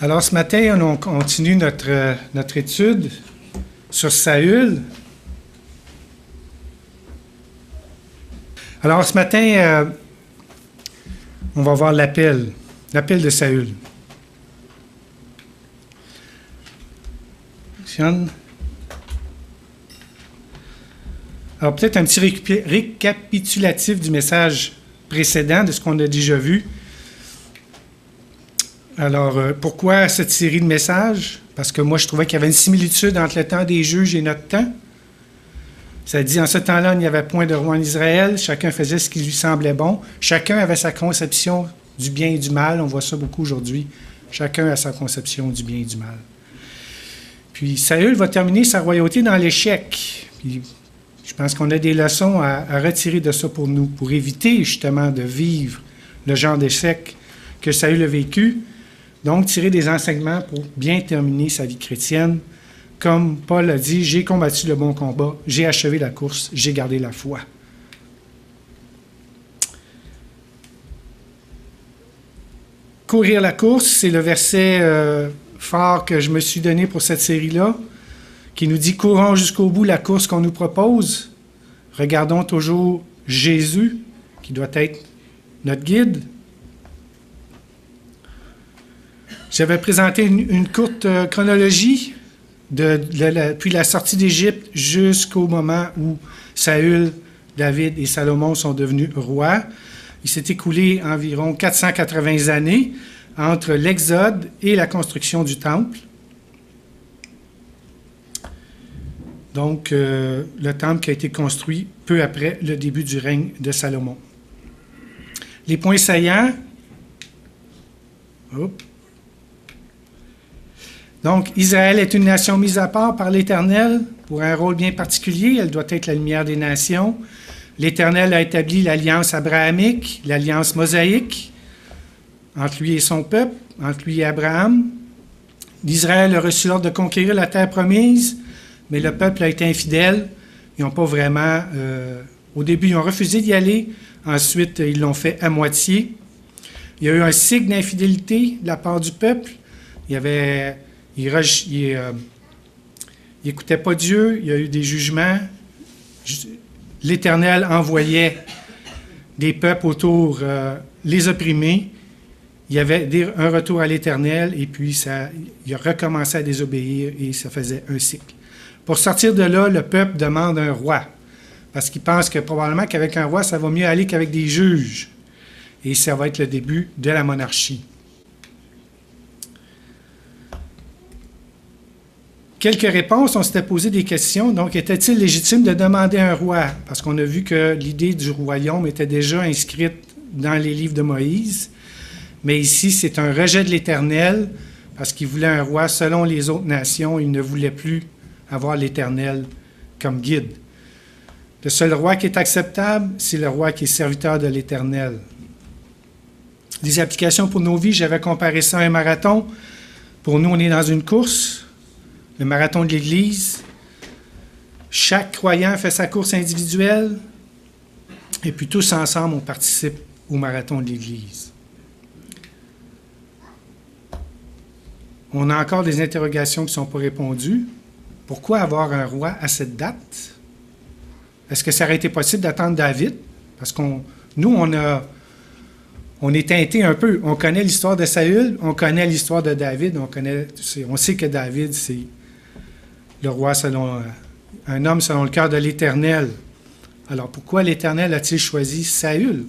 Alors ce matin, on continue notre étude sur Saül. Alors ce matin, on va voir l'appel de Saül. Alors peut-être un petit récapitulatif du message précédent, de ce qu'on a déjà vu. Alors, pourquoi cette série de messages? Parce que moi, je trouvais qu'il y avait une similitude entre le temps des juges et notre temps. Ça dit, en ce temps-là, il n'y avait point de roi en Israël. Chacun faisait ce qui lui semblait bon. Chacun avait sa conception du bien et du mal. On voit ça beaucoup aujourd'hui. Chacun a sa conception du bien et du mal. Puis, Saül va terminer sa royauté dans l'échec. Puis, je pense qu'on a des leçons à retirer de ça pour nous, pour éviter justement de vivre le genre d'échec que Saül a vécu. Donc, tirer des enseignements pour bien terminer sa vie chrétienne. Comme Paul a dit, « J'ai combattu le bon combat, j'ai achevé la course, j'ai gardé la foi. » Courir la course, c'est le verset fort que je me suis donné pour cette série-là, qui nous dit « Courons jusqu'au bout la course qu'on nous propose. Regardons toujours Jésus, qui doit être notre guide. » J'avais présenté une courte chronologie depuis la sortie d'Égypte jusqu'au moment où Saül, David et Salomon sont devenus rois. Il s'est écoulé environ 480 années entre l'Exode et la construction du Temple. Donc, le Temple qui a été construit peu après le début du règne de Salomon. Les points saillants. Donc, Israël est une nation mise à part par l'Éternel pour un rôle bien particulier. Elle doit être la lumière des nations. L'Éternel a établi l'alliance abrahamique, l'alliance mosaïque, entre lui et son peuple, entre lui et Abraham. L'Israël a reçu l'ordre de conquérir la terre promise, mais le peuple a été infidèle. Ils n'ont pas vraiment... au début, ils ont refusé d'y aller. Ensuite, ils l'ont fait à moitié. Il y a eu un signe d'infidélité de la part du peuple. Il n'écoutait pas Dieu, il y a eu des jugements. L'Éternel envoyait des peuples autour les opprimer. Il y avait un retour à l'Éternel et puis il a recommencé à désobéir et ça faisait un cycle. Pour sortir de là, le peuple demande un roi parce qu'il pense que probablement qu'avec un roi, ça va mieux aller qu'avec des juges. Et ça va être le début de la monarchie. Quelques réponses, on s'était posé des questions. Donc, était-il légitime de demander un roi? Parce qu'on a vu que l'idée du royaume était déjà inscrite dans les livres de Moïse. Mais ici, c'est un rejet de l'Éternel, parce qu'il voulait un roi selon les autres nations. Il ne voulait plus avoir l'Éternel comme guide. Le seul roi qui est acceptable, c'est le roi qui est serviteur de l'Éternel. Des applications pour nos vies, j'avais comparé ça à un marathon. Pour nous, on est dans une course. Le marathon de l'Église. Chaque croyant fait sa course individuelle et puis tous ensemble, on participe au marathon de l'Église. On a encore des interrogations qui ne sont pas répondues. Pourquoi avoir un roi à cette date? Est-ce que ça aurait été possible d'attendre David? Parce qu'on est teinté un peu. On connaît l'histoire de Saül, on connaît l'histoire de David, on sait que David, c'est le roi un homme selon le cœur de l'Éternel. Alors, pourquoi l'Éternel a-t-il choisi Saül?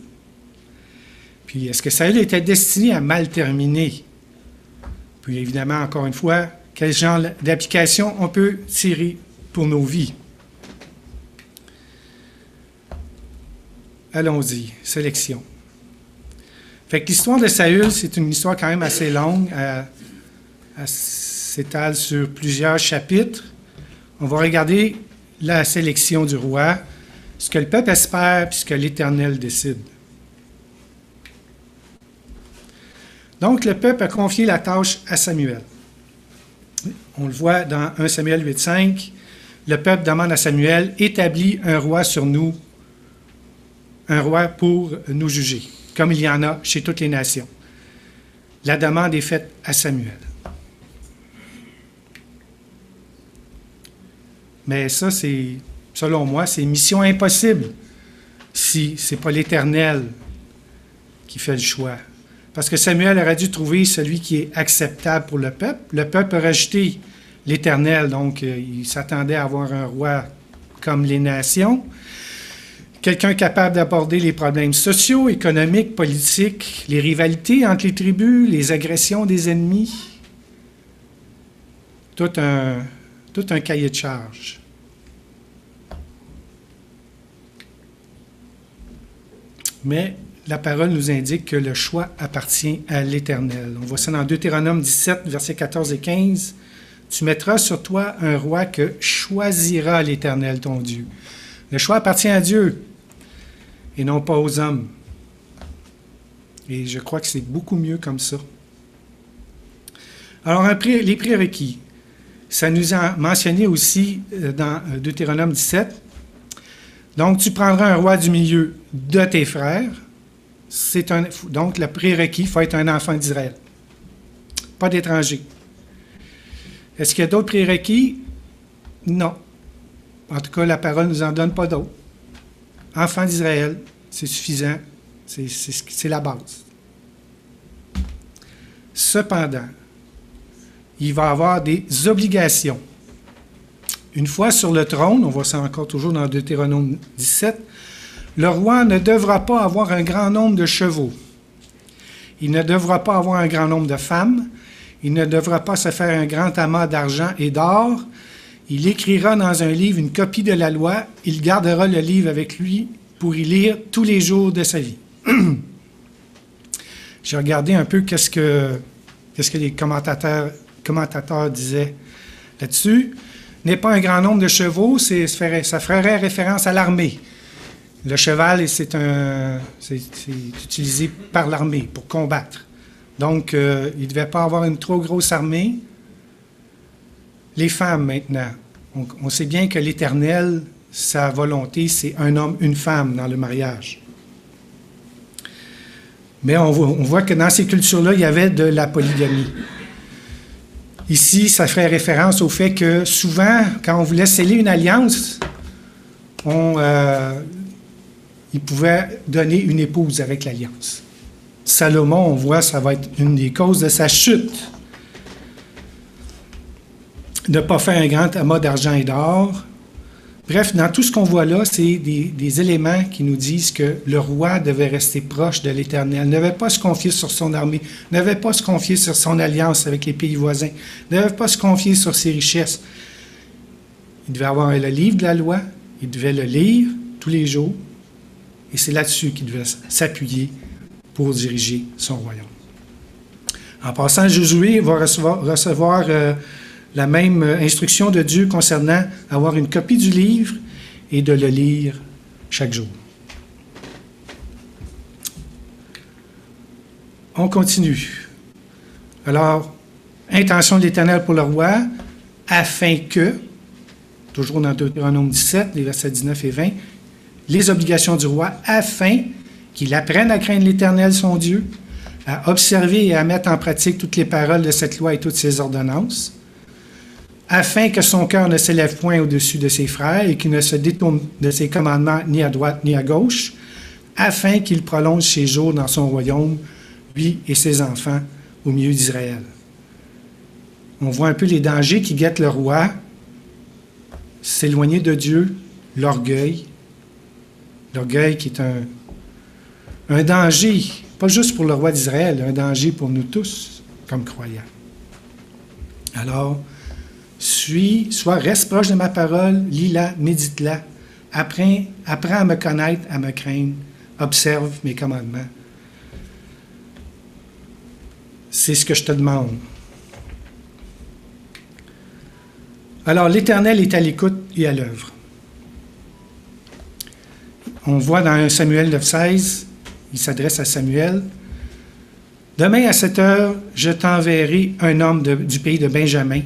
Puis, est-ce que Saül était destiné à mal terminer? Puis, évidemment, encore une fois, quel genre d'application on peut tirer pour nos vies? Allons-y, sélection. Fait que l'histoire de Saül, c'est une histoire quand même assez longue. Elle s'étale sur plusieurs chapitres. On va regarder la sélection du roi, ce que le peuple espère, puis ce que l'Éternel décide. Donc, le peuple a confié la tâche à Samuel. On le voit dans 1 Samuel 8,5. Le peuple demande à Samuel, « Établis un roi sur nous, un roi pour nous juger. » comme il y en a chez toutes les nations. La demande est faite à Samuel. Mais ça, selon moi, c'est mission impossible si ce n'est pas l'Éternel qui fait le choix. Parce que Samuel aurait dû trouver celui qui est acceptable pour le peuple. Le peuple a rejeté l'Éternel, donc il s'attendait à avoir un roi comme les nations. Quelqu'un capable d'aborder les problèmes sociaux, économiques, politiques, les rivalités entre les tribus, les agressions des ennemis. Tout un cahier de charge. Mais la parole nous indique que le choix appartient à l'Éternel. On voit ça dans Deutéronome 17, versets 14 et 15. « Tu mettras sur toi un roi que choisira l'Éternel, ton Dieu. » Le choix appartient à Dieu et non pas aux hommes. Et je crois que c'est beaucoup mieux comme ça. Alors, les prérequis. Ça nous a mentionné aussi dans Deutéronome 17. Donc, tu prendras un roi du milieu de tes frères. Donc, le prérequis, il faut être un enfant d'Israël. Pas d'étranger. Est-ce qu'il y a d'autres prérequis? Non. En tout cas, la parole ne nous en donne pas d'autres. Enfant d'Israël, c'est suffisant. C'est la base. Cependant, il va avoir des obligations. Une fois sur le trône, on voit ça encore toujours dans Deutéronome 17, le roi ne devra pas avoir un grand nombre de chevaux. Il ne devra pas avoir un grand nombre de femmes. Il ne devra pas se faire un grand amas d'argent et d'or. Il écrira dans un livre une copie de la loi. Il gardera le livre avec lui pour y lire tous les jours de sa vie. J'ai regardé un peu qu'est-ce que les commentateurs disaient là-dessus. N'est pas un grand nombre de chevaux, ça ferait référence à l'armée. Le cheval, c'est utilisé par l'armée pour combattre. Donc, il ne devait pas avoir une trop grosse armée. Les femmes, maintenant. On sait bien que l'Éternel, sa volonté, c'est un homme, une femme dans le mariage. Mais on voit que dans ces cultures-là, il y avait de la polygamie. Ici, ça ferait référence au fait que souvent, quand on voulait sceller une alliance, il pouvait donner une épouse avec l'alliance. Salomon, on voit, ça va être une des causes de sa chute. De ne pas faire un grand amas d'argent et d'or. Bref, dans tout ce qu'on voit là, c'est des éléments qui nous disent que le roi devait rester proche de l'Éternel, ne devait pas se confier sur son armée, ne devait pas se confier sur son alliance avec les pays voisins, ne devait pas se confier sur ses richesses. Il devait avoir le livre de la loi, il devait le lire tous les jours, et c'est là-dessus qu'il devait s'appuyer pour diriger son royaume. En passant, Josué va recevoir la même instruction de Dieu concernant avoir une copie du livre et de le lire chaque jour. On continue. Alors, intention de l'Éternel pour le roi, afin que, toujours dans Deutéronome 17, les versets 19 et 20, les obligations du roi, afin qu'il apprenne à craindre l'Éternel, son Dieu, à observer et à mettre en pratique toutes les paroles de cette loi et toutes ses ordonnances, afin que son cœur ne s'élève point au-dessus de ses frères et qu'il ne se détourne de ses commandements ni à droite ni à gauche, afin qu'il prolonge ses jours dans son royaume, lui et ses enfants, au milieu d'Israël. On voit un peu les dangers qui guettent le roi, s'éloigner de Dieu, l'orgueil qui est un danger, pas juste pour le roi d'Israël, un danger pour nous tous, comme croyants. Alors, reste proche de ma parole, lis-la, médite-la, apprends à me connaître, à me craindre, observe mes commandements. C'est ce que je te demande. Alors, l'Éternel est à l'écoute et à l'œuvre. On voit dans Samuel 9,16, il s'adresse à Samuel. « Demain à 7 heures, je t'enverrai un homme du pays de Benjamin.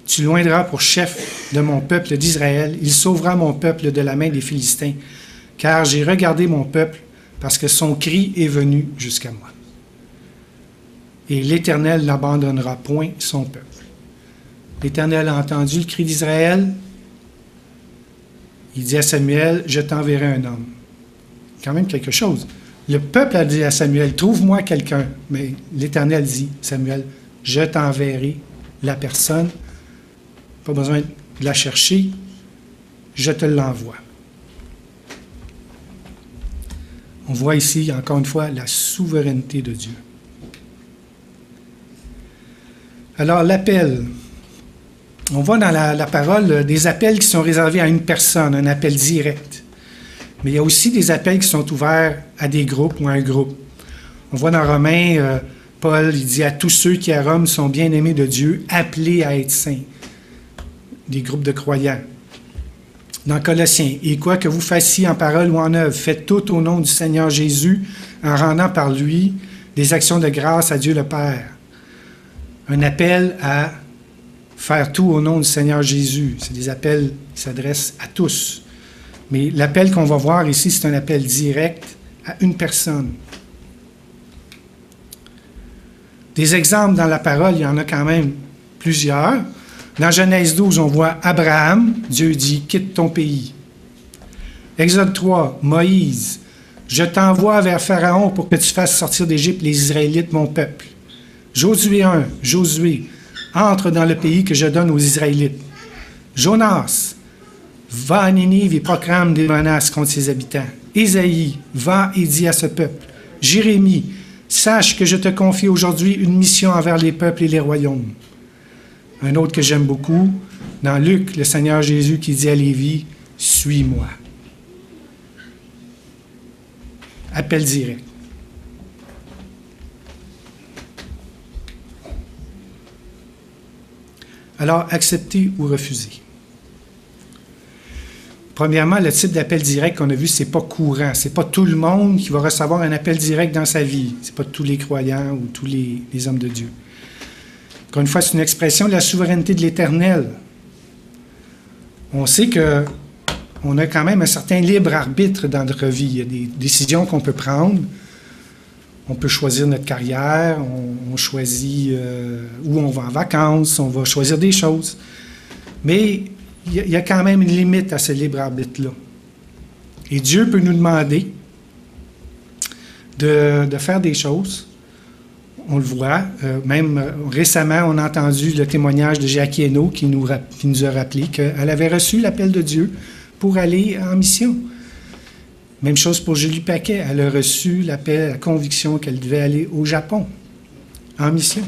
Tu l'oindras pour chef de mon peuple d'Israël. Il sauvera mon peuple de la main des Philistins, car j'ai regardé mon peuple, parce que son cri est venu jusqu'à moi. Et l'Éternel n'abandonnera point son peuple. » L'Éternel a entendu le cri d'Israël. il dit à Samuel, « Je t'enverrai un homme. » Quand même quelque chose. Le peuple a dit à Samuel, « Trouve-moi quelqu'un. » Mais l'Éternel dit, Samuel, « Je t'enverrai la personne. Pas besoin de la chercher. Je te l'envoie. » On voit ici, encore une fois, la souveraineté de Dieu. Alors, l'appel. On voit dans la parole des appels qui sont réservés à une personne, un appel direct. Mais il y a aussi des appels qui sont ouverts à des groupes ou à un groupe. On voit dans Romains, Paul, il dit « À tous ceux qui à Rome sont bien-aimés de Dieu, appelés à être saints. » Des groupes de croyants. Dans Colossiens, « Et quoi que vous fassiez en parole ou en œuvre, faites tout au nom du Seigneur Jésus, en rendant par lui des actions de grâce à Dieu le Père. » Un appel à faire tout au nom du Seigneur Jésus. C'est des appels qui s'adressent à tous. Mais l'appel qu'on va voir ici, c'est un appel direct à une personne. Des exemples dans la parole, il y en a quand même plusieurs. Dans Genèse 12, on voit Abraham, Dieu dit « Quitte ton pays ». Exode 3, Moïse, « Je t'envoie vers Pharaon pour que tu fasses sortir d'Égypte les Israélites, mon peuple. » Josué 1, Josué, « Entre dans le pays que je donne aux Israélites. » Jonas, « Va à Ninive et proclame des menaces contre ses habitants. » Ésaïe, « Va et dis à ce peuple. » Jérémie, « Sache que je te confie aujourd'hui une mission envers les peuples et les royaumes. » Un autre que j'aime beaucoup, dans Luc, le Seigneur Jésus qui dit à Lévi, « Suis-moi. » Appel direct. Alors, accepter ou refuser. Premièrement, le type d'appel direct qu'on a vu, c'est pas courant. C'est pas tout le monde qui va recevoir un appel direct dans sa vie. C'est pas tous les croyants ou tous les hommes de Dieu. Encore une fois, c'est une expression de la souveraineté de l'Éternel. On sait qu'on a quand même un certain libre arbitre dans notre vie. Il y a des décisions qu'on peut prendre. On peut choisir notre carrière, on choisit où on va en vacances, on va choisir des choses. Mais il y a quand même une limite à ce libre arbitre-là. Et Dieu peut nous demander de faire des choses. On le voit. Même récemment, on a entendu le témoignage de Jackie Hainaut qui nous a rappelé qu'elle avait reçu l'appel de Dieu pour aller en mission. Même chose pour Julie Paquet. Elle a reçu l'appel, la conviction qu'elle devait aller au Japon, en mission.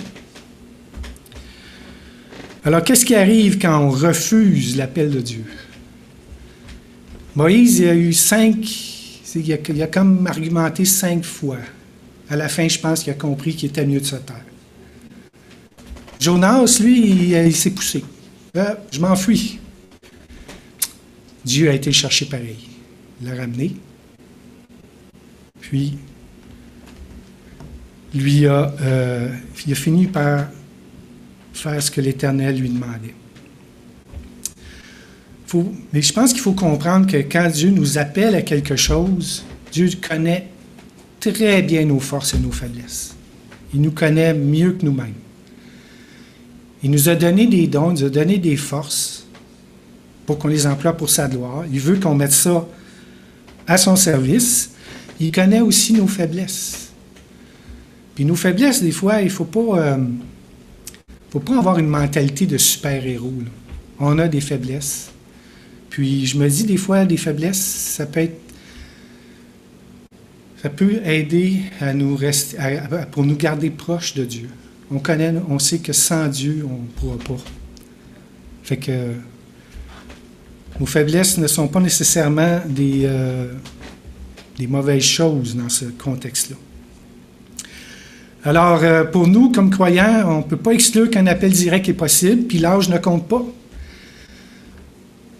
Alors, qu'est-ce qui arrive quand on refuse l'appel de Dieu? Moïse, il a eu il a comme argumenté 5 fois. À la fin, je pense qu'il a compris qu'il était mieux de se taire. Jonas, lui, il s'est poussé. Je m'enfuis. Dieu a été le chercher pareil. Il l'a ramené. Puis, lui il a fini par faire ce que l'Éternel lui demandait. Mais je pense qu'il faut comprendre que quand Dieu nous appelle à quelque chose, Dieu connaît très bien nos forces et nos faiblesses. Il nous connaît mieux que nous-mêmes. Il nous a donné des dons, il nous a donné des forces pour qu'on les emploie pour sa gloire. Il veut qu'on mette ça à son service. Il connaît aussi nos faiblesses. Puis nos faiblesses, des fois, il ne faut pas avoir une mentalité de super-héros. Là. On a des faiblesses. Puis je me dis, des fois, des faiblesses, ça peut aider à nous rester, pour nous garder proches de Dieu. On sait que sans Dieu, on ne pourra pas. Fait que nos faiblesses ne sont pas nécessairement des mauvaises choses dans ce contexte-là. Alors, pour nous, comme croyants, on ne peut pas exclure qu'un appel direct est possible, puis l'âge ne compte pas.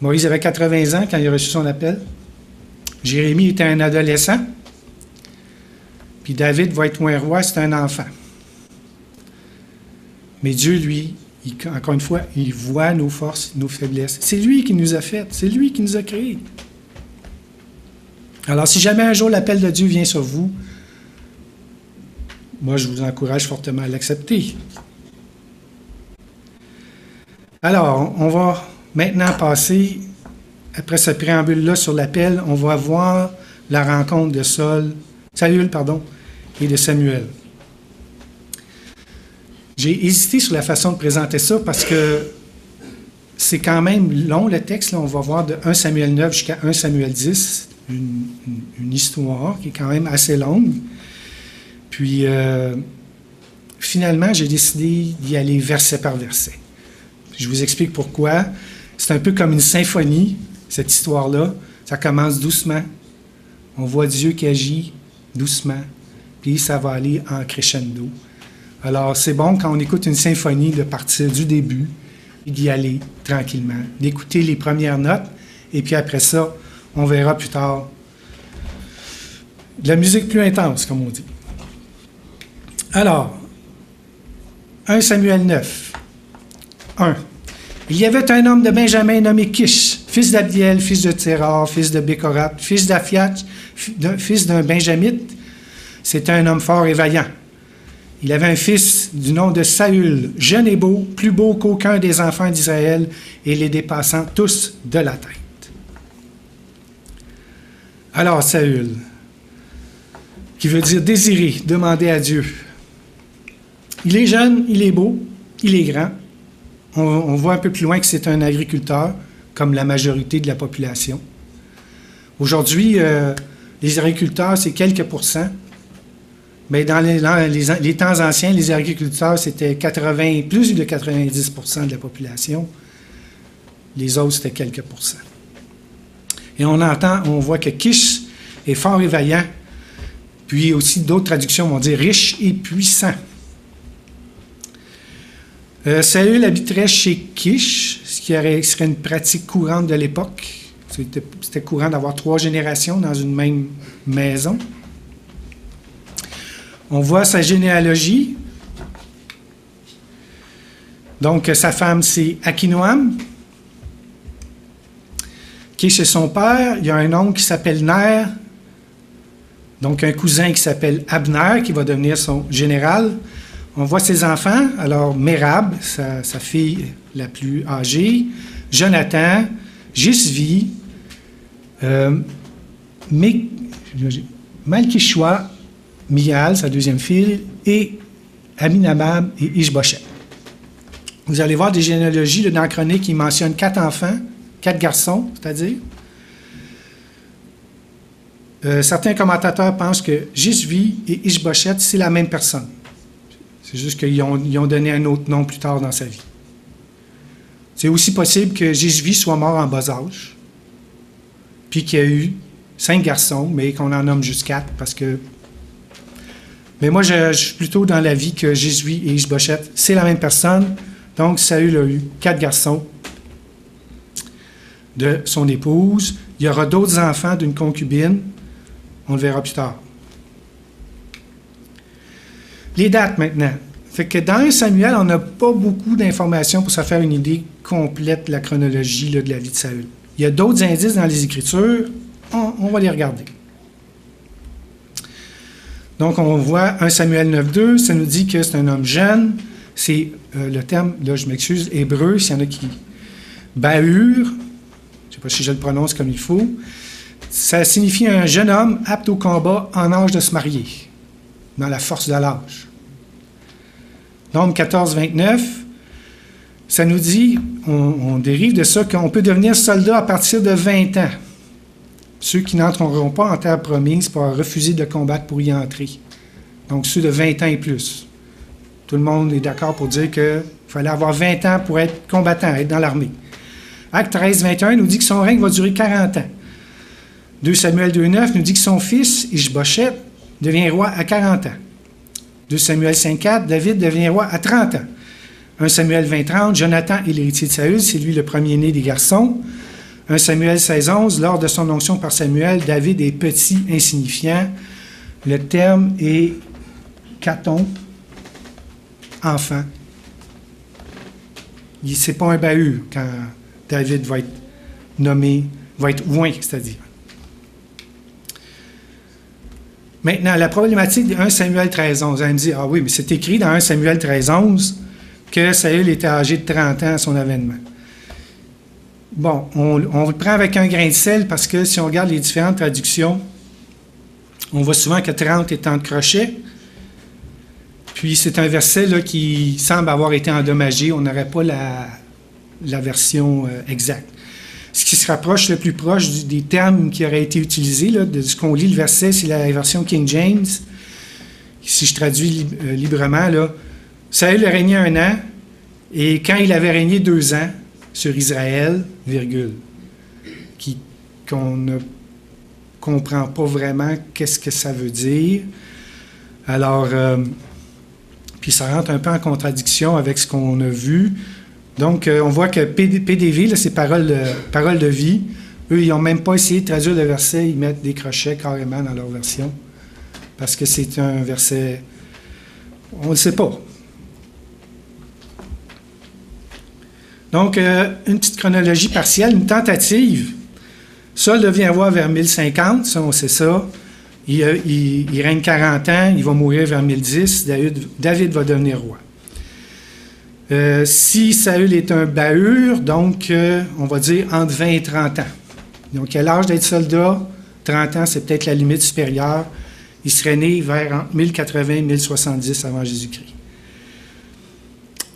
Moïse avait 80 ans quand il a reçu son appel. Jérémie était un adolescent. Puis David va être un roi, c'est un enfant. Mais Dieu, lui, encore une fois, il voit nos forces, nos faiblesses. C'est lui qui nous a fait, c'est lui qui nous a créés. Alors, si jamais un jour l'appel de Dieu vient sur vous, moi, je vous encourage fortement à l'accepter. Alors, on va maintenant passer après ce préambule-là sur l'appel, on va voir la rencontre de Saül et de Samuel. J'ai hésité sur la façon de présenter ça parce que c'est quand même long le texte. Là, on va voir de 1 Samuel 9 jusqu'à 1 Samuel 10, une histoire qui est quand même assez longue. Puis finalement, j'ai décidé d'y aller verset par verset. Je vous explique pourquoi. C'est un peu comme une symphonie, cette histoire-là. Ça commence doucement. On voit Dieu qui agit doucement, puis ça va aller en crescendo. Alors, c'est bon quand on écoute une symphonie de partir du début et d'y aller tranquillement, d'écouter les premières notes, et puis après ça, on verra plus tard de la musique plus intense, comme on dit. Alors, 1 Samuel 9, 1. Il y avait un homme de Benjamin nommé Kish, fils d'Abdiel, fils de Tsérar, fils de Bécorat, fils d'Aphiat, fils d'un Benjamite. C'était un homme fort et vaillant. Il avait un fils du nom de Saül, jeune et beau, plus beau qu'aucun des enfants d'Israël, et les dépassant tous de la tête. Alors Saül, qui veut dire désirer, demander à Dieu. Il est jeune, il est beau, il est grand. On voit un peu plus loin que c'est un agriculteur, comme la majorité de la population. Aujourd'hui, les agriculteurs, c'est quelques pourcents. Mais dans les temps anciens, les agriculteurs, c'était plus de 90% de la population. Les autres, c'était quelques pourcents. Et on voit que Kish est fort et vaillant. Puis aussi, d'autres traductions vont dire riche et puissant. Saül habiterait chez Kish, ce qui serait une pratique courante de l'époque. C'était courant d'avoir 3 générations dans une même maison. On voit sa généalogie. Donc, sa femme, c'est Akinoam. Kish est son père. Il y a un oncle qui s'appelle Ner. Donc, un cousin qui s'appelle Abner, qui va devenir son général. On voit ses enfants. Alors, Mérab, sa fille la plus âgée. Jonathan, Gisvi, Malkishua, Mial, sa deuxième fille, et Aminamab et Ishboshet. Vous allez voir des généalogies là, dans la chronique qui mentionnent 4 enfants, 4 garçons, c'est-à-dire. Certains commentateurs pensent que Gisvi et Ishboshet, c'est la même personne. C'est juste qu'ils ont donné un autre nom plus tard dans sa vie. C'est aussi possible que Gisvi soit mort en bas âge, puis qu'il y a eu 5 garçons, mais qu'on en nomme juste 4, parce que... Mais moi, je suis plutôt dans l'avis que Gisvi et Ishboshet, c'est la même personne. Donc, Saül a eu 4 garçons de son épouse. Il y aura d'autres enfants d'une concubine. On le verra plus tard. Les dates, maintenant. Fait que dans 1 Samuel, on n'a pas beaucoup d'informations pour se faire une idée complète de la chronologie là, de la vie de Saül. Il y a d'autres indices dans les Écritures. On va les regarder. Donc, on voit 1 Samuel 9.2, ça nous dit que c'est un homme jeune. C'est le terme, là, je m'excuse, hébreu, s'il y en a qui... Bahur, je ne sais pas si je le prononce comme il faut. Ça signifie un jeune homme apte au combat en âge de se marier, dans la force de l'âge. Nombre 14.29, ça nous dit, on dérive de ça, qu'on peut devenir soldat à partir de 20 ans. Ceux qui n'entreront pas en terre promise pourront refuser de combattre pour y entrer. Donc, ceux de 20 ans et plus. Tout le monde est d'accord pour dire qu'il fallait avoir 20 ans pour être combattant, être dans l'armée. Acte 13, 21 nous dit que son règne va durer 40 ans. 2 Samuel 2.9 nous dit que son fils, Ishboshet, devient roi à 40 ans. 2 Samuel 5.4, David devient roi à 30 ans. 1 Samuel 20.30, Jonathan est l'héritier de Saül, c'est lui le premier-né des garçons. 1 Samuel 16.11, lors de son onction par Samuel, David est petit, insignifiant. Le terme est caton, enfant. C'est pas un bahut quand David va être nommé, va être oint, c'est-à-dire. Maintenant, la problématique de 1 Samuel 13.11, vous allez me dire, ah oui, mais c'est écrit dans 1 Samuel 13.11 que Saül était âgé de 30 ans à son avènement. bon, on le prend avec un grain de sel parce que si on regarde les différentes traductions, on voit souvent que 30 est en crochet. Puis c'est un verset là, qui semble avoir été endommagé. On n'aurait pas la version exacte. Ce qui se rapproche le plus proche des termes qui auraient été utilisés, là, de ce qu'on lit le verset, c'est la version King James. Si je traduis librement, là, Saül a régné 1 an, et quand il avait régné 2 ans sur Israël, virgule, qu'on ne comprend pas vraiment qu'est-ce que ça veut dire. Alors, puis ça rentre un peu en contradiction avec ce qu'on a vu. Donc, on voit que PDV, là, c'est paroles de vie. Eux, ils n'ont même pas essayé de traduire le verset, ils mettent des crochets carrément dans leur version. Parce que c'est un verset, on ne le sait pas. Donc, une petite chronologie partielle, une tentative. Saul devient roi vers 1050, ça, on sait ça. Il règne 40 ans, il va mourir vers 1010, David va devenir roi. Si Saül est un bahur, donc on va dire entre 20 et 30 ans. Donc, il a l'âge d'être soldat, 30 ans, c'est peut-être la limite supérieure. Il serait né vers 1080 et 1070 avant Jésus-Christ.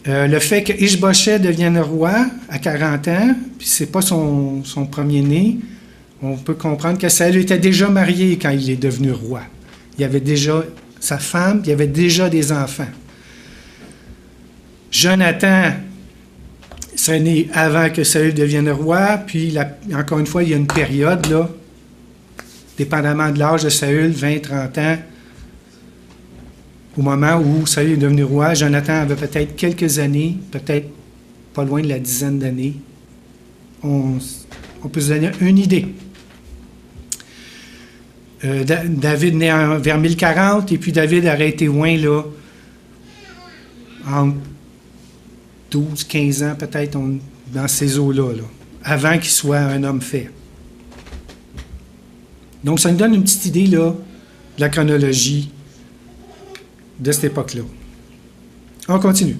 Le fait que Ishbosheth devienne roi à 40 ans, puis c'est pas son premier-né, on peut comprendre que Saül était déjà marié quand il est devenu roi. Il y avait déjà sa femme, puis il y avait déjà des enfants. Jonathan serait né avant que Saül devienne roi, puis encore une fois, il y a une période, là, dépendamment de l'âge de Saül, 20-30 ans, au moment où Saül est devenu roi. Jonathan avait peut-être quelques années, peut-être pas loin de la dizaine d'années. On peut se donner une idée. David naît vers 1040, et puis David aurait été loin, là, en 12-15 ans, peut-être, dans ces eaux-là, là, avant qu'il soit un homme fait. Donc, ça nous donne une petite idée, là, de la chronologie de cette époque-là. On continue.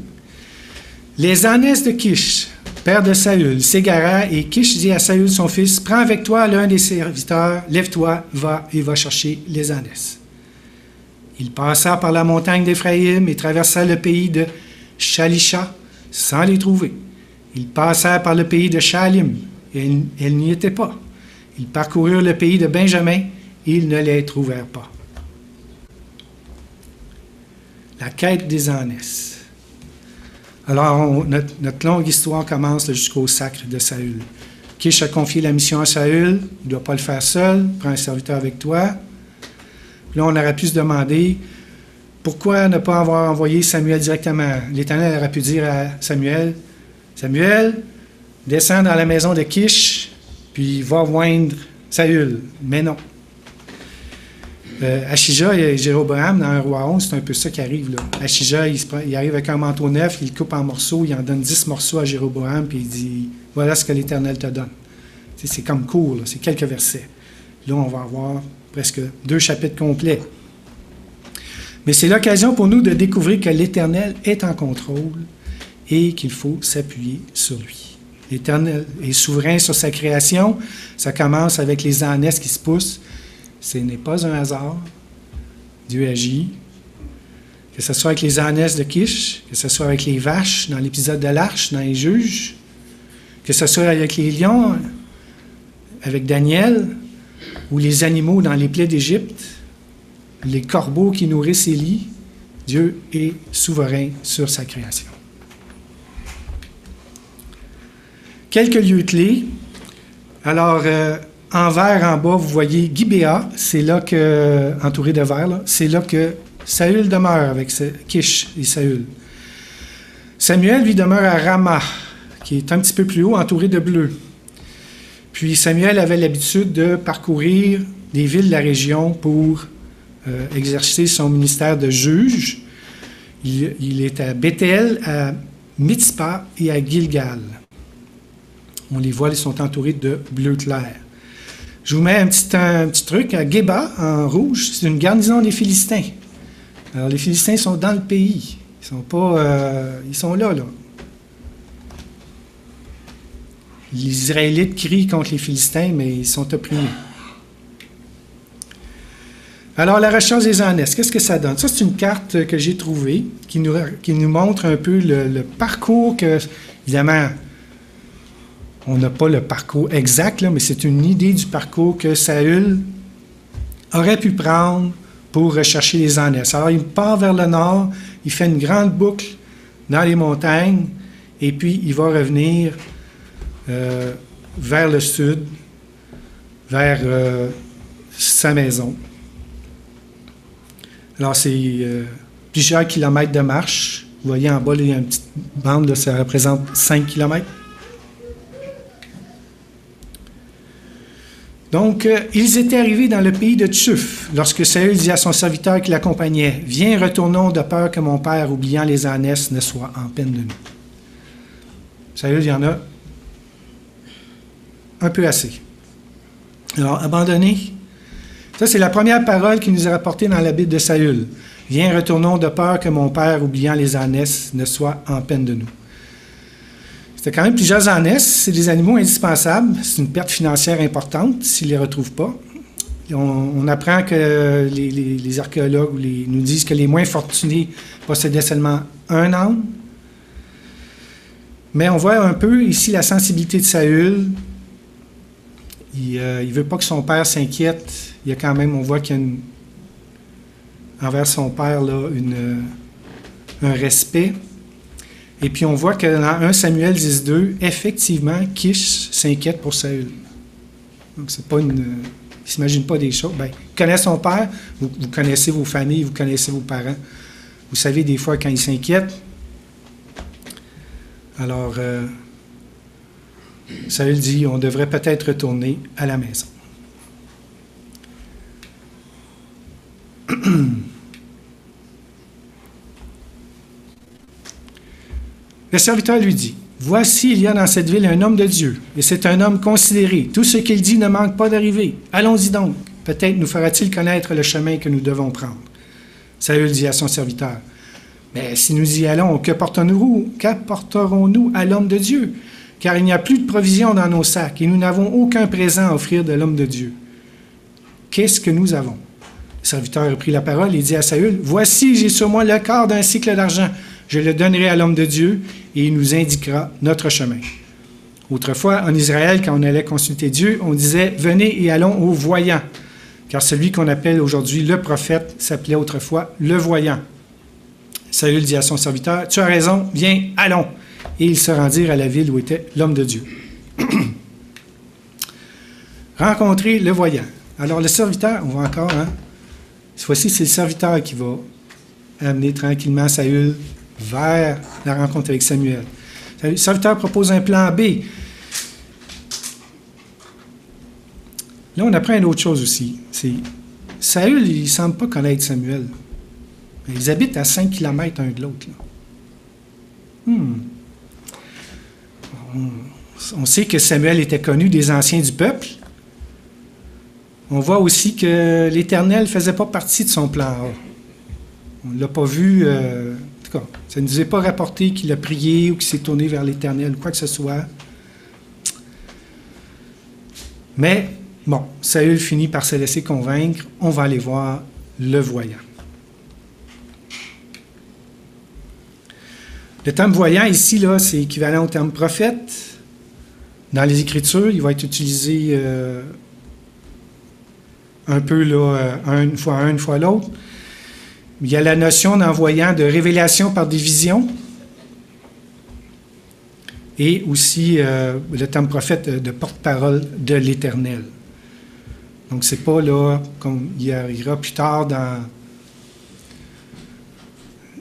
Les ânesses de Kish, père de Saül, s'égara, et Kish dit à Saül, son fils, « Prends avec toi l'un des serviteurs, lève-toi, va et va chercher les ânesses. » Il passa par la montagne d'Éphraïm et traversa le pays de Shalisha sans les trouver. Ils passèrent par le pays de Shalim, et elles n'y étaient pas. Ils parcoururent le pays de Benjamin, et ils ne les trouvèrent pas. La quête des ânesses. Alors, notre longue histoire commence jusqu'au sacre de Saül. Kish a confié la mission à Saül, il ne doit pas le faire seul, prends un serviteur avec toi. Là, on aurait pu se demander, pourquoi ne pas avoir envoyé Samuel directement? L'Éternel aurait pu dire à Samuel, « Samuel, descends dans la maison de Kish, puis va joindre Saül. » Mais non. Achija et Jéroboam, dans un roi 11, c'est un peu ça qui arrive, là. Achija, il arrive avec un manteau neuf, il le coupe en morceaux, il en donne 10 morceaux à Jéroboam, puis il dit, « Voilà ce que l'Éternel te donne. » C'est comme court, là, c'est quelques versets. Là, on va avoir presque 2 chapitres complets. Mais c'est l'occasion pour nous de découvrir que l'Éternel est en contrôle et qu'il faut s'appuyer sur lui. L'Éternel est souverain sur sa création. Ça commence avec les ânesses qui se poussent. Ce n'est pas un hasard. Dieu agit. Que ce soit avec les ânesses de Kish, que ce soit avec les vaches dans l'épisode de l'Arche, dans les Juges, que ce soit avec les lions, avec Daniel, ou les animaux dans les plaies d'Égypte, les corbeaux qui nourrissent Élie, Dieu est souverain sur sa création. Quelques lieux clés. Alors, en vert, en bas, vous voyez Gibéa, c'est là que, entouré de vert, là, c'est là que Saül demeure avec Kish et Saül. Samuel, lui, demeure à Rama, qui est un petit peu plus haut, entouré de bleu. Puis Samuel avait l'habitude de parcourir des villes de la région pour exercer son ministère de juge. Il est à Bethel, à Mitzpah et à Gilgal. On les voit, ils sont entourés de bleu clair. Je vous mets un petit truc. À Geba, en rouge, c'est une garnison des Philistins. Alors, les Philistins sont dans le pays. Ils sont pas... ils sont là, là. Les Israélites crient contre les Philistins, mais ils sont opprimés. Alors, la recherche des ânesses, qu'est-ce que ça donne? Ça, c'est une carte que j'ai trouvée qui nous montre un peu le parcours que, évidemment, on n'a pas le parcours exact, là, mais c'est une idée du parcours que Saül aurait pu prendre pour rechercher les ânesses. Alors, il part vers le nord, il fait une grande boucle dans les montagnes, et puis il va revenir vers le sud, vers sa maison. Alors, c'est plusieurs kilomètres de marche. Vous voyez en bas, là, il y a une petite bande, là, ça représente 5 kilomètres. Donc, ils étaient arrivés dans le pays de Tchuf, lorsque Saül dit à son serviteur qui l'accompagnait, « Viens, retournons de peur que mon père, oubliant les ânesses, ne soit en peine de nous. » Saül, il y en a un peu assez. Alors, abandonner. Ça, c'est la première parole qui nous est rapportée dans la Bible de Saül. « Viens, retournons de peur que mon père, oubliant les ânesses, ne soit en peine de nous. » C'était quand même plusieurs ânesses. C'est des animaux indispensables. C'est une perte financière importante s'ils ne les retrouvent pas. On apprend que les archéologues nous disent que les moins fortunés possédaient seulement un âne. Mais on voit un peu ici la sensibilité de Saül. Il ne veut pas que son père s'inquiète. Il y a quand même, on voit qu'il y a envers son père là, un respect. Et puis on voit que dans 1 Samuel 10.2, effectivement, Kish s'inquiète pour Saül. Donc c'est pas une... Il ne s'imagine pas des choses. Bien, il connaît son père, vous connaissez vos familles, vous connaissez vos parents. Vous savez des fois quand il s'inquiète. Alors, Saül dit, on devrait peut-être retourner à la maison. Le serviteur lui dit, « Voici, il y a dans cette ville un homme de Dieu, et c'est un homme considéré. Tout ce qu'il dit ne manque pas d'arriver. Allons-y donc. Peut-être nous fera-t-il connaître le chemin que nous devons prendre. » Saül dit à son serviteur, « Mais si nous y allons, qu'apporterons-nous à l'homme de Dieu? Car il n'y a plus de provisions dans nos sacs, et nous n'avons aucun présent à offrir de l'homme de Dieu. Qu'est-ce que nous avons? » Le serviteur reprit la parole et dit à Saül, « Voici, j'ai sur moi le quart d'un cycle d'argent. Je le donnerai à l'homme de Dieu, et il nous indiquera notre chemin. » Autrefois, en Israël, quand on allait consulter Dieu, on disait « Venez et allons au voyant », car celui qu'on appelle aujourd'hui le prophète s'appelait autrefois le voyant. Saül dit à son serviteur, « Tu as raison, viens, allons. » Et ils se rendirent à la ville où était l'homme de Dieu. Rencontrer le voyant. Alors le serviteur, on voit encore, hein? Cette fois-ci, c'est le serviteur qui va amener tranquillement Saül vers la rencontre avec Samuel. Le serviteur propose un plan B. Là, on apprend une autre chose aussi. C'est Saül, il ne semble pas connaître Samuel. Ils habitent à 5 km un de l'autre. On sait que Samuel était connu des anciens du peuple. On voit aussi que l'Éternel ne faisait pas partie de son plan A. On ne l'a pas vu... en tout cas, ça ne nous est pas rapporté qu'il a prié ou qu'il s'est tourné vers l'Éternel ou quoi que ce soit. Mais, bon, Saül finit par se laisser convaincre. On va aller voir le voyant. Le terme voyant ici, là, c'est équivalent au terme prophète. Dans les Écritures, il va être utilisé un peu là, une fois l'autre. Il y a la notion d'un voyant de révélation par des visions. Et aussi le terme prophète de porte-parole de l'Éternel. Donc, c'est pas là, comme il arrivera plus tard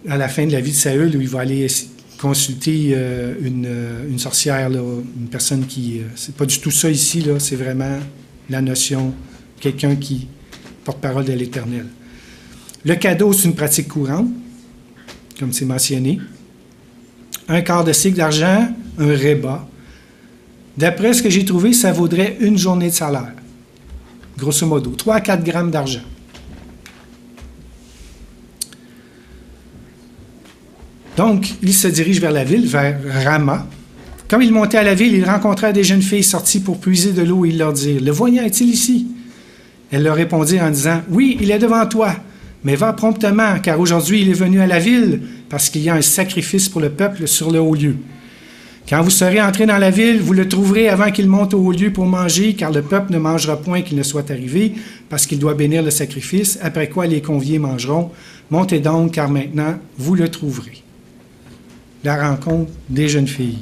à la fin de la vie de Saül, où il va aller consulter une sorcière, là, une personne qui... c'est pas du tout ça ici, là, c'est vraiment la notion, quelqu'un qui porte-parole de l'Éternel. Le cadeau, c'est une pratique courante, comme c'est mentionné. Un quart de cycle d'argent, un réba. D'après ce que j'ai trouvé, ça vaudrait une journée de salaire. Grosso modo, 3 à 4 grammes d'argent. Donc, il se dirige vers la ville, vers Rama. Comme ils montaient à la ville, ils rencontrèrent des jeunes filles sorties pour puiser de l'eau et ils leur dirent, « Le voyant est-il ici? » Elles leur répondirent en disant, « Oui, il est devant toi, mais va promptement, car aujourd'hui il est venu à la ville, parce qu'il y a un sacrifice pour le peuple sur le haut lieu. Quand vous serez entrés dans la ville, vous le trouverez avant qu'il monte au haut lieu pour manger, car le peuple ne mangera point qu'il ne soit arrivé, parce qu'il doit bénir le sacrifice, après quoi les conviés mangeront. Montez donc, car maintenant vous le trouverez. » La rencontre des jeunes filles.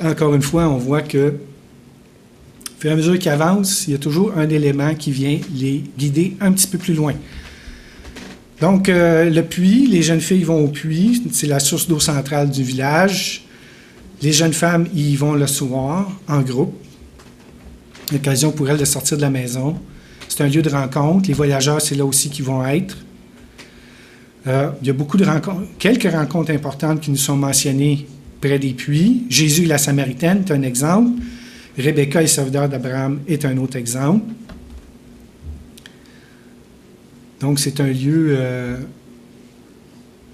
Encore une fois, on voit que, au fur et à mesure qu'ils avancent, il y a toujours un élément qui vient les guider un petit peu plus loin. Donc, le puits, les jeunes filles vont au puits, c'est la source d'eau centrale du village. Les jeunes femmes y vont le soir, en groupe. L'occasion pour elles de sortir de la maison. C'est un lieu de rencontre. Les voyageurs, c'est là aussi qu'ils vont être. Il y a beaucoup de rencontres, quelques rencontres importantes qui nous sont mentionnées près des puits. Jésus et la Samaritaine est un exemple. Rebecca et serviteur d'Abraham est un autre exemple. Donc, c'est un lieu,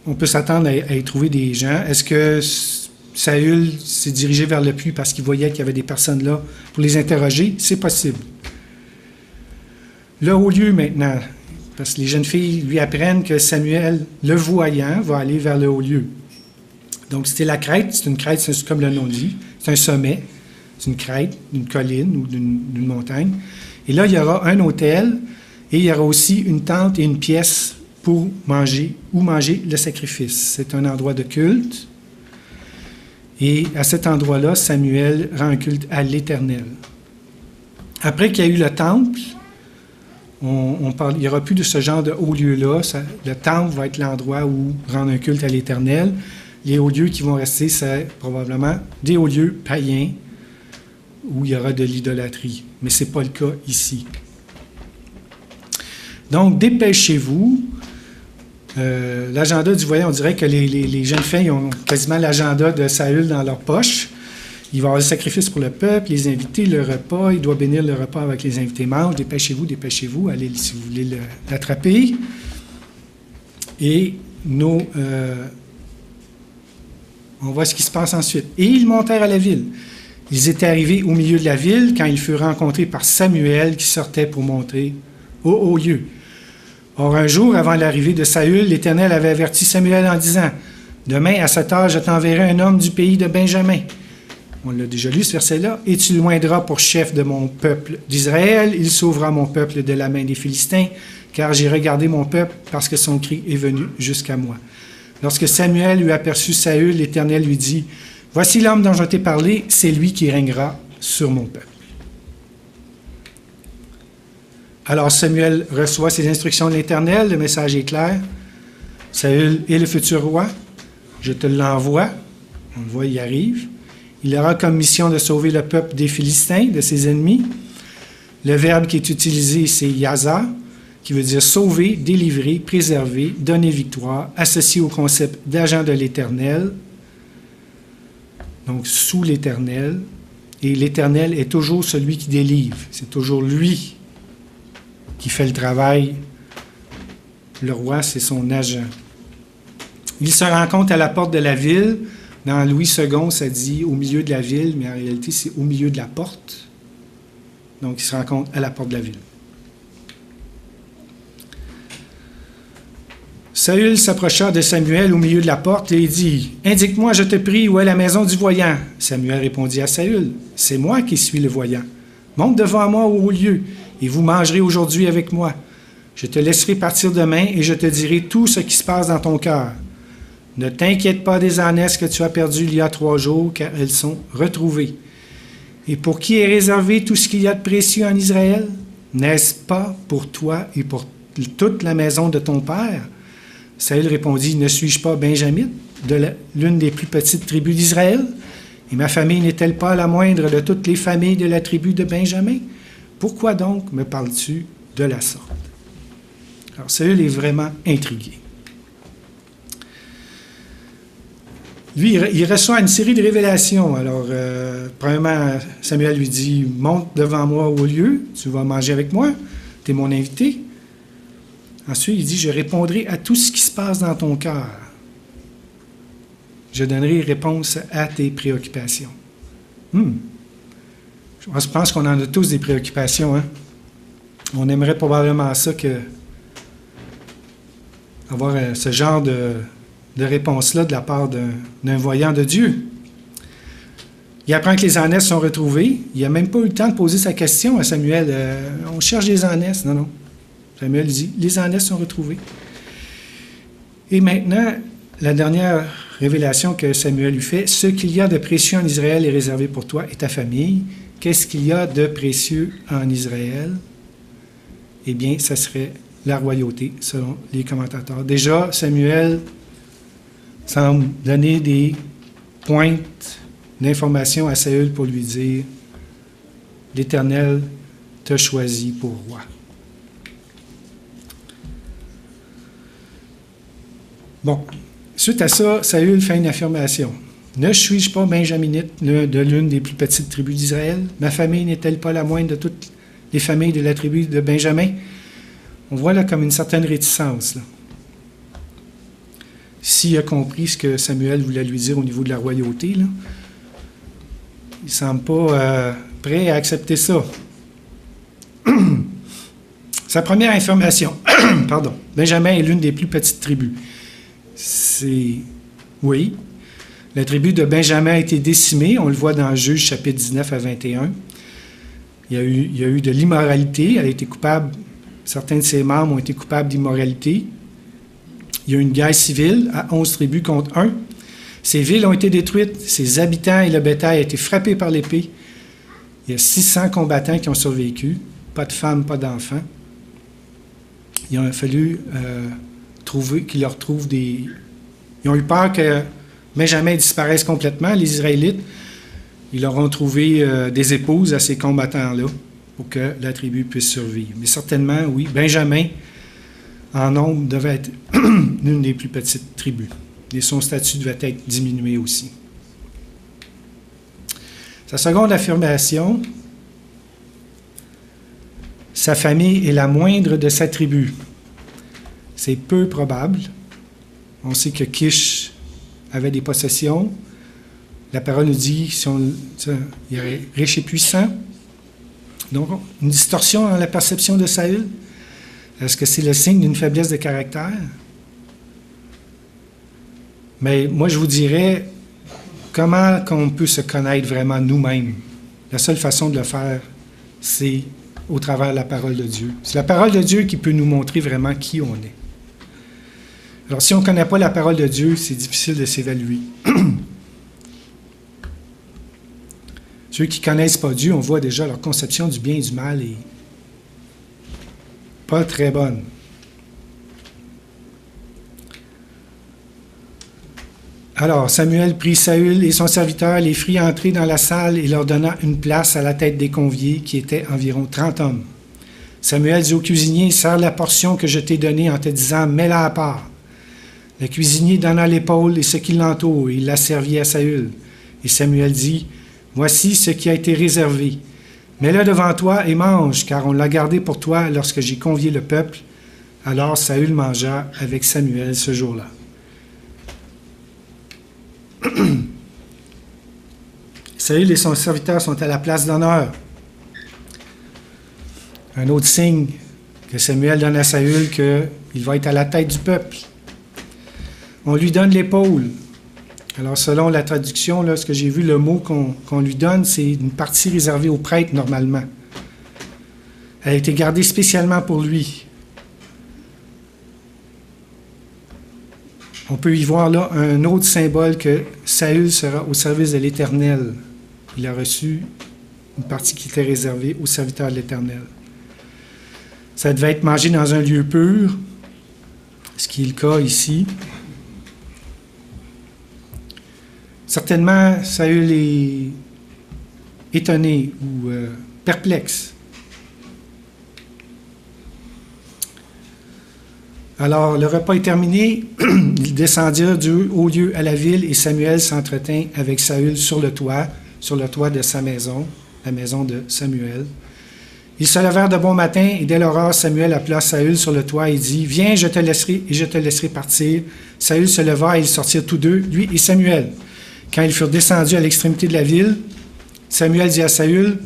on peut s'attendre à y trouver des gens. Est-ce que Saül s'est dirigé vers le puits parce qu'il voyait qu'il y avait des personnes là pour les interroger? C'est possible. Le haut lieu maintenant, parce que les jeunes filles lui apprennent que Samuel, le voyant, va aller vers le haut lieu. Donc, c'était la crête. C'est une crête, c'est comme le nom dit. C'est un sommet. C'est une crête, d'une colline ou d'une montagne. Et là, il y aura un autel et il y aura aussi une tente et une pièce pour manger le sacrifice. C'est un endroit de culte. Et à cet endroit-là, Samuel rend un culte à l'Éternel. Après qu'il y a eu le temple, il n'y aura plus de ce genre de haut lieu-là. Le temple va être l'endroit où rendre un culte à l'Éternel. Les hauts lieux qui vont rester, c'est probablement des hauts lieux païens où il y aura de l'idolâtrie. Mais ce n'est pas le cas ici. Donc, dépêchez-vous. L'agenda du voyant, on dirait que les jeunes filles ont quasiment l'agenda de Saül dans leur poche. Il va y avoir le sacrifice pour le peuple, les invités, le repas. Il doit bénir le repas avec les invités membres. Dépêchez-vous, dépêchez-vous. Allez, si vous voulez l'attraper. Et on voit ce qui se passe ensuite. Et ils montèrent à la ville. Ils étaient arrivés au milieu de la ville quand ils furent rencontrés par Samuel qui sortait pour monter au haut lieu. Or, un jour, avant l'arrivée de Saül, l'Éternel avait averti Samuel en disant, « Demain, à cette heure, je t'enverrai un homme du pays de Benjamin. » On l'a déjà lu, ce verset-là. « Et tu loindras pour chef de mon peuple d'Israël. Il sauvera mon peuple de la main des Philistins, car j'ai regardé mon peuple parce que son cri est venu jusqu'à moi. » Lorsque Samuel eut aperçu Saül, l'Éternel lui dit, « Voici l'homme dont je t'ai parlé, c'est lui qui régnera sur mon peuple. » Alors Samuel reçoit ses instructions de l'Éternel, le message est clair. Saül est le futur roi, je te l'envoie, on le voit, il arrive. Il aura comme mission de sauver le peuple des Philistins, de ses ennemis. Le verbe qui est utilisé, c'est yaza, qui veut dire sauver, délivrer, préserver, donner victoire, associé au concept d'agent de l'Éternel, donc sous l'Éternel. Et l'Éternel est toujours celui qui délivre, c'est toujours lui qui fait le travail. Le roi, c'est son agent. Il se rencontre à la porte de la ville. Dans Louis II, ça dit au milieu de la ville, mais en réalité, c'est au milieu de la porte. Donc, il se rencontre à la porte de la ville. Saül s'approcha de Samuel au milieu de la porte et dit, « Indique-moi, je te prie, où est la maison du voyant? » Samuel répondit à Saül, « C'est moi qui suis le voyant. Monte devant moi au haut lieu, et vous mangerez aujourd'hui avec moi. Je te laisserai partir demain et je te dirai tout ce qui se passe dans ton cœur. Ne t'inquiète pas des ânesses que tu as perdues il y a 3 jours, car elles sont retrouvées. Et pour qui est réservé tout ce qu'il y a de précieux en Israël? N'est-ce pas pour toi et pour toute la maison de ton père? » Saül répondit, « Ne suis-je pas benjamite, l'une des plus petites tribus d'Israël? Et ma famille n'est-elle pas la moindre de toutes les familles de la tribu de Benjamin? Pourquoi donc me parles-tu de la sorte? » Alors, Saül est vraiment intrigué. Lui, il reçoit une série de révélations. Alors, premièrement, Samuel lui dit, « Monte devant moi au lieu, tu vas manger avec moi, tu es mon invité. » Ensuite, il dit, je répondrai à tout ce qui se passe dans ton cœur. Je donnerai réponse à tes préoccupations. Je pense qu'on en a tous des préoccupations. Hein? On aimerait probablement ça avoir ce genre de réponse-là de la part d'un voyant de Dieu. Il apprend que les ânesses sont retrouvées. Il n'a même pas eu le temps de poser sa question à Samuel. On cherche les ânesses. Non. Samuel dit, les ânesses sont retrouvées. Et maintenant, la dernière révélation que Samuel lui fait, ce qu'il y a de précieux en Israël est réservé pour toi et ta famille. Qu'est-ce qu'il y a de précieux en Israël? Eh bien, ça serait la royauté, selon les commentateurs. Déjà, Samuel semble donner des pointes d'information à Saül pour lui dire « L'Éternel t'a choisi pour roi ». Bon, suite à ça, Saül fait une affirmation. « Ne suis-je pas benjaminite de l'une des plus petites tribus d'Israël? Ma famille n'est-elle pas la moindre de toutes les familles de la tribu de Benjamin? » On voit là comme une certaine réticence. S'il a compris ce que Samuel voulait lui dire au niveau de la royauté, là, il ne semble pas prêt à accepter ça. Sa première information, pardon, Benjamin est l'une des plus petites tribus. Oui, la tribu de Benjamin a été décimée, on le voit dans Juges chapitre 19 à 21. Il y a eu de l'immoralité, elle a été coupable, certains de ses membres ont été coupables d'immoralité. Il y a eu une guerre civile à 11 tribus contre 1. Ces villes ont été détruites, ses habitants et le bétail ont été frappés par l'épée. Il y a 600 combattants qui ont survécu, pas de femmes, pas d'enfants. Il a fallu qu'ils leur trouvent des... Ils ont eu peur que Benjamin disparaisse complètement, les Israélites. Ils leur ont trouvé des épouses à ces combattants-là pour que la tribu puisse survivre. Mais certainement, oui, Benjamin, en nombre, devait être l'une des plus petites tribus. Et son statut devait être diminué aussi. Sa seconde affirmation, sa famille est la moindre de sa tribu. C'est peu probable. On sait que Kish avait des possessions. La parole nous dit qu'il est riche et puissant. Donc, une distorsion dans la perception de Saül. Est-ce que c'est le signe d'une faiblesse de caractère? Mais moi, je vous dirais, comment qu'on peut se connaître vraiment nous-mêmes? La seule façon de le faire, c'est au travers de la parole de Dieu. C'est la parole de Dieu qui peut nous montrer vraiment qui on est. Alors, si on ne connaît pas la parole de Dieu, c'est difficile de s'évaluer. Ceux qui ne connaissent pas Dieu, on voit déjà leur conception du bien et du mal est pas très bonne. Alors, Samuel prit Saül et son serviteur, les fit entrer dans la salle et leur donna une place à la tête des conviés, qui étaient environ 30 hommes. Samuel dit au cuisinier, « Sers la portion que je t'ai donnée en te disant, mets-la à part. » Le cuisinier donna l'épaule et ce qui l'entoure, et il la servit à Saül. Et Samuel dit, « Voici ce qui a été réservé. Mets-le devant toi et mange, car on l'a gardé pour toi lorsque j'ai convié le peuple. » Alors Saül mangea avec Samuel ce jour-là. Saül et son serviteur sont à la place d'honneur. Un autre signe que Samuel donne à Saül qu'il va être à la tête du peuple. On lui donne l'épaule. Alors, selon la traduction, là, ce que j'ai vu, le mot qu'on lui donne, c'est une partie réservée aux prêtres, normalement. Elle a été gardée spécialement pour lui. On peut y voir là un autre symbole que Saül sera au service de l'Éternel. Il a reçu une partie qui était réservée aux serviteurs de l'Éternel. Ça devait être mangé dans un lieu pur, ce qui est le cas ici. Certainement, Saül est étonné ou perplexe. Alors, le repas est terminé. Ils descendirent du haut lieu à la ville et Samuel s'entretint avec Saül sur le toit de sa maison, la maison de Samuel. Ils se levèrent de bon matin, et dès l'aurore, Samuel appela Saül sur le toit et dit, « Viens, je te laisserai, et je te laisserai partir. » Saül se leva, et ils sortirent tous deux, lui et Samuel. Quand ils furent descendus à l'extrémité de la ville, Samuel dit à Saül,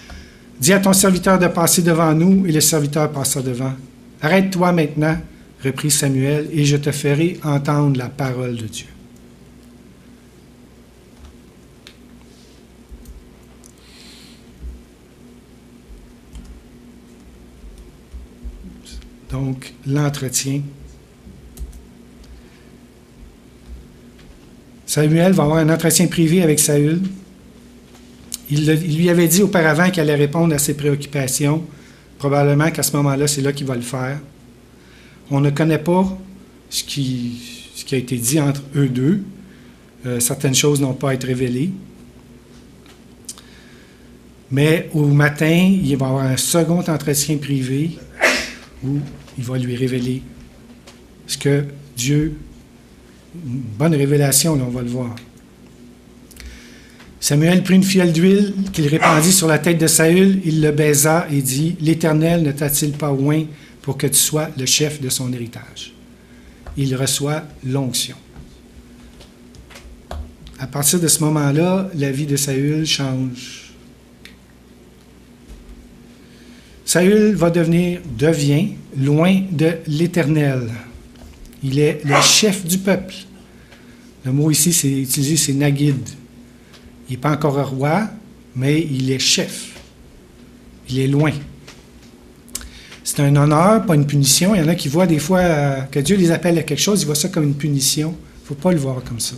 « Dis à ton serviteur de passer devant nous. » Et le serviteur passa devant. « Arrête-toi maintenant, reprit Samuel, et je te ferai entendre la parole de Dieu. » Donc, l'entretien. Samuel va avoir un entretien privé avec Saül. Il lui avait dit auparavant qu'il allait répondre à ses préoccupations. Probablement qu'à ce moment-là, c'est là qu'il va le faire. On ne connaît pas ce qui a été dit entre eux deux. Certaines choses n'ont pas été révélées. Mais au matin, il va avoir un second entretien privé où il va lui révéler ce que Dieu, une bonne révélation, là, on va le voir. Samuel prit une fiole d'huile qu'il répandit sur la tête de Saül, il le baisa et dit, « L'Éternel ne t'a-t-il pas oint pour que tu sois le chef de son héritage? » Il reçoit l'onction. À partir de ce moment-là, la vie de Saül change. Saül devient loin de l'Éternel. Il est le chef du peuple. Le mot ici, c'est utilisé, c'est Nagid. Il n'est pas encore roi, mais il est chef. Il est loin. C'est un honneur, pas une punition. Il y en a qui voient des fois que Dieu les appelle à quelque chose, ils voient ça comme une punition. Il ne faut pas le voir comme ça.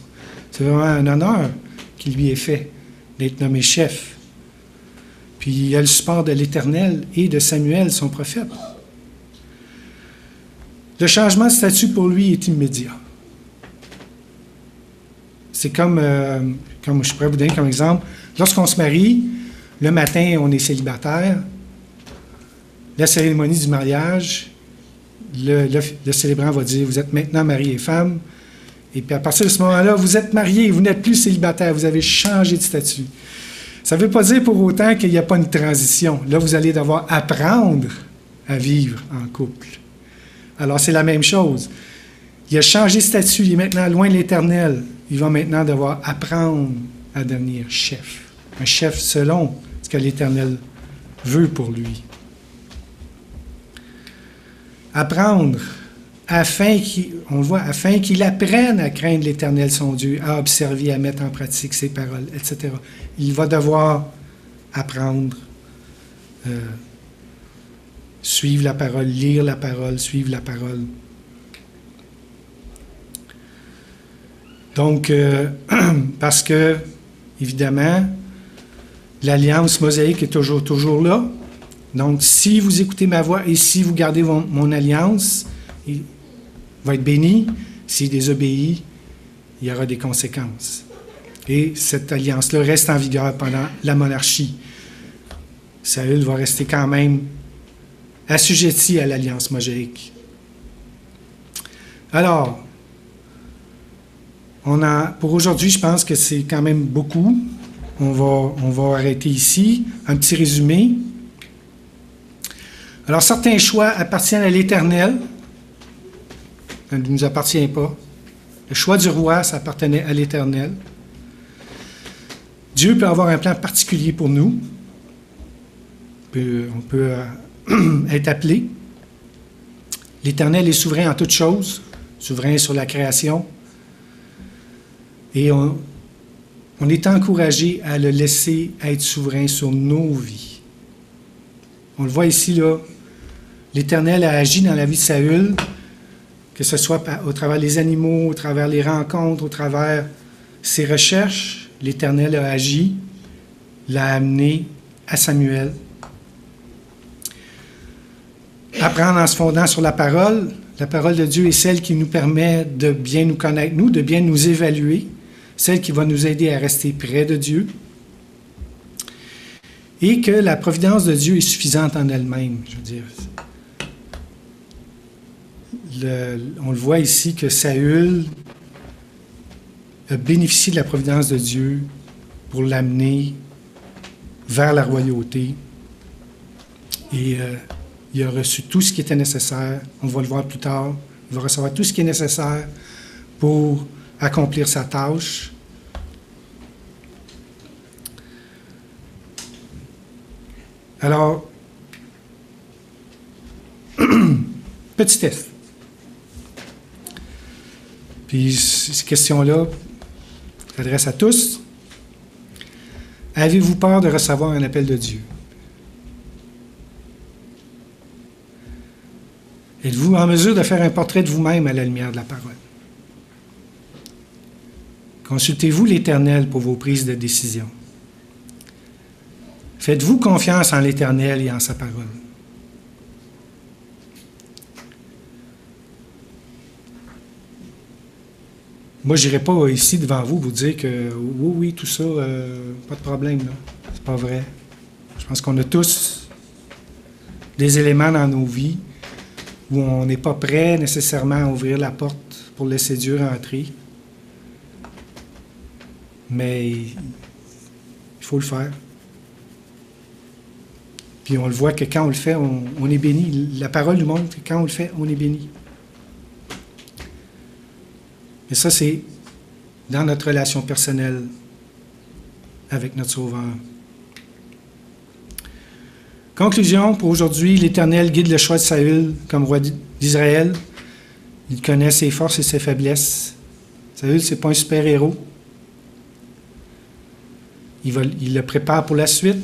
C'est vraiment un honneur qui lui est fait d'être nommé chef. Puis il y a le support de l'Éternel et de Samuel, son prophète. Le changement de statut pour lui est immédiat. C'est comme je pourrais vous donner comme exemple, lorsqu'on se marie, le matin, on est célibataire. La cérémonie du mariage, le célébrant va dire, vous êtes maintenant mari et femme. Et puis à partir de ce moment-là, vous êtes mariés, vous n'êtes plus célibataire, vous avez changé de statut. Ça ne veut pas dire pour autant qu'il n'y a pas une transition. Là, vous allez devoir apprendre à vivre en couple. Alors, c'est la même chose. Il a changé de statut, il est maintenant loin de l'Éternel. Il va maintenant devoir apprendre à devenir chef. Un chef selon ce que l'Éternel veut pour lui. Apprendre, afin qu'il apprenne à craindre l'Éternel, son Dieu, à observer, à mettre en pratique ses paroles, etc. Il va devoir apprendre, suivre la parole, lire la parole, suivre la parole. Donc, parce que, évidemment, l'alliance mosaïque est toujours là. Donc, si vous écoutez ma voix et si vous gardez mon alliance, il va être béni. S'il désobéit, il y aura des conséquences. Et cette alliance-là reste en vigueur pendant la monarchie. Saül va rester quand même assujetti à l'alliance mosaïque. Alors, pour aujourd'hui, je pense que c'est quand même beaucoup. On va arrêter ici. Un petit résumé. Alors, certains choix appartiennent à l'Éternel. Ça ne nous appartient pas. Le choix du roi, ça appartenait à l'Éternel. Dieu peut avoir un plan particulier pour nous. On peut être appelé. L'Éternel est souverain en toutes choses, souverain sur la création. Et on est encouragé à le laisser être souverain sur nos vies. On le voit ici, là. L'Éternel a agi dans la vie de Saül, que ce soit au travers des animaux, au travers les rencontres, au travers ses recherches. L'Éternel a agi, l'a amené à Samuel. Apprendre en se fondant sur la parole de Dieu est celle qui nous permet de bien nous connaître, de bien nous évaluer, celle qui va nous aider à rester près de Dieu, et que la providence de Dieu est suffisante en elle-même. Je veux dire, on le voit ici que Saül a bénéficié de la providence de Dieu pour l'amener vers la royauté. Et il a reçu tout ce qui était nécessaire. On va le voir plus tard. Il va recevoir tout ce qui est nécessaire pour accomplir sa tâche. Alors, petit test. Puis ces questions-là s'adressent à tous. Avez-vous peur de recevoir un appel de Dieu? Êtes-vous en mesure de faire un portrait de vous-même à la lumière de la parole? Consultez-vous l'Éternel pour vos prises de décision. Faites-vous confiance en l'Éternel et en sa parole? Moi, je n'irai pas ici devant vous dire que oui, tout ça, pas de problème. C'est pas vrai. Je pense qu'on a tous des éléments dans nos vies où on n'est pas prêt nécessairement à ouvrir la porte pour laisser Dieu rentrer. Mais il faut le faire. Puis on le voit que quand on le fait, on est béni. La parole nous montre que quand on le fait, on est béni. Et ça, c'est dans notre relation personnelle avec notre Sauveur. Conclusion pour aujourd'hui, l'Éternel guide le choix de Saül comme roi d'Israël. Il connaît ses forces et ses faiblesses. Saül, ce n'est pas un super-héros. Il le prépare pour la suite.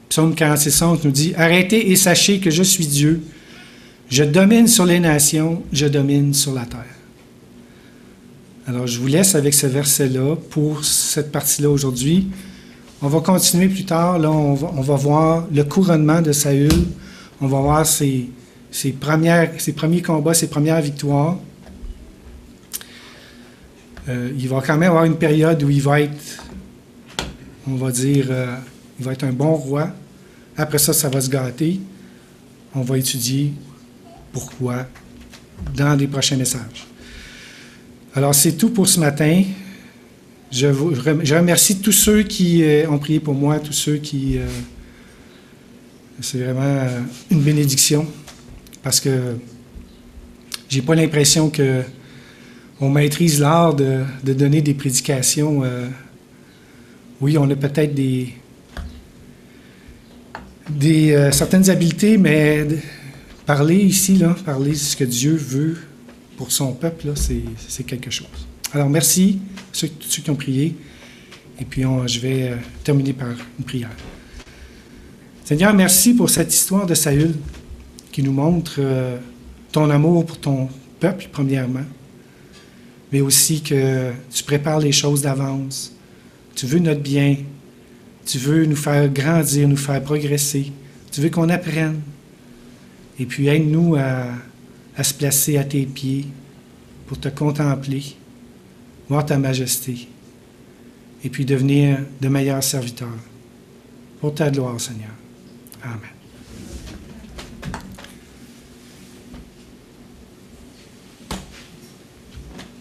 Psaume 46:11 nous dit « Arrêtez et sachez que je suis Dieu. Je domine sur les nations, je domine sur la terre. » Alors, je vous laisse avec ce verset-là pour cette partie-là aujourd'hui. On va continuer plus tard. Là, on va voir le couronnement de Saül. On va voir ses premiers combats, ses premières victoires. Il va quand même avoir une période où il va être, on va dire, il va être un bon roi. Après ça, ça va se gâter. On va étudier pourquoi dans les prochains messages. Alors, c'est tout pour ce matin. Je remercie tous ceux qui ont prié pour moi, tous ceux qui... c'est vraiment une bénédiction parce que j'ai pas l'impression que on maîtrise l'art de donner des prédications. Oui, on a peut-être certaines habiletés, mais parler ici, là, parler ce que Dieu veut pour son peuple, là, c'est quelque chose. Alors, merci à tous ceux qui ont prié. Et puis, je vais terminer par une prière. Seigneur, merci pour cette histoire de Saül qui nous montre ton amour pour ton peuple, premièrement, mais aussi que tu prépares les choses d'avance. Tu veux notre bien. Tu veux nous faire grandir, nous faire progresser. Tu veux qu'on apprenne. Et puis, aide-nous à se placer à tes pieds pour te contempler, voir ta majesté, et puis devenir de meilleurs serviteurs. Pour ta gloire, Seigneur. Amen.